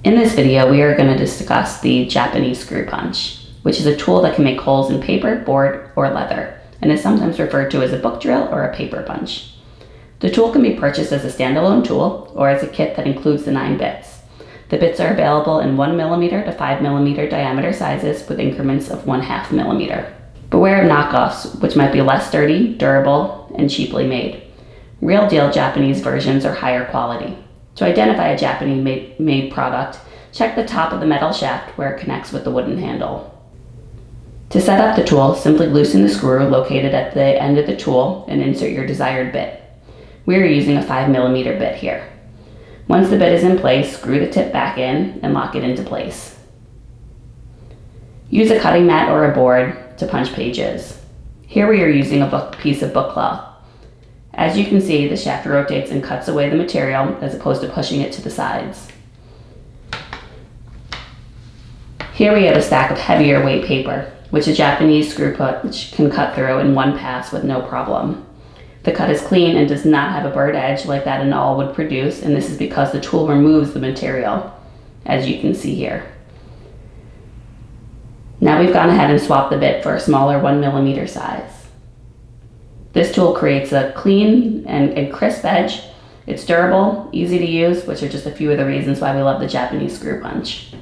In this video, we are going to discuss the Japanese screw punch, which is a tool that can make holes in paper, board, or leather, and is sometimes referred to as a book drill or a paper punch. The tool can be purchased as a standalone tool or as a kit that includes the 9 bits. The bits are available in 1mm to 5mm diameter sizes with increments of 1/2 millimeter. Beware of knockoffs, which might be less sturdy, durable, and cheaply made. Real deal Japanese versions are higher quality. To identify a Japanese made product, check the top of the metal shaft where it connects with the wooden handle. To set up the tool, simply loosen the screw located at the end of the tool and insert your desired bit. We are using a 5mm bit here. Once the bit is in place, screw the tip back in and lock it into place. Use a cutting mat or a board to punch pages. Here we are using a piece of book cloth. As you can see, the shaft rotates and cuts away the material as opposed to pushing it to the sides. Here we have a stack of heavier weight paper, which a Japanese screw punch can cut through in one pass with no problem. The cut is clean and does not have a burred edge like that an awl would produce, and this is because the tool removes the material, as you can see here. Now we've gone ahead and swapped the bit for a smaller 1mm size. This tool creates a clean and crisp edge. It's durable, easy to use, which are just a few of the reasons why we love the Japanese screw punch.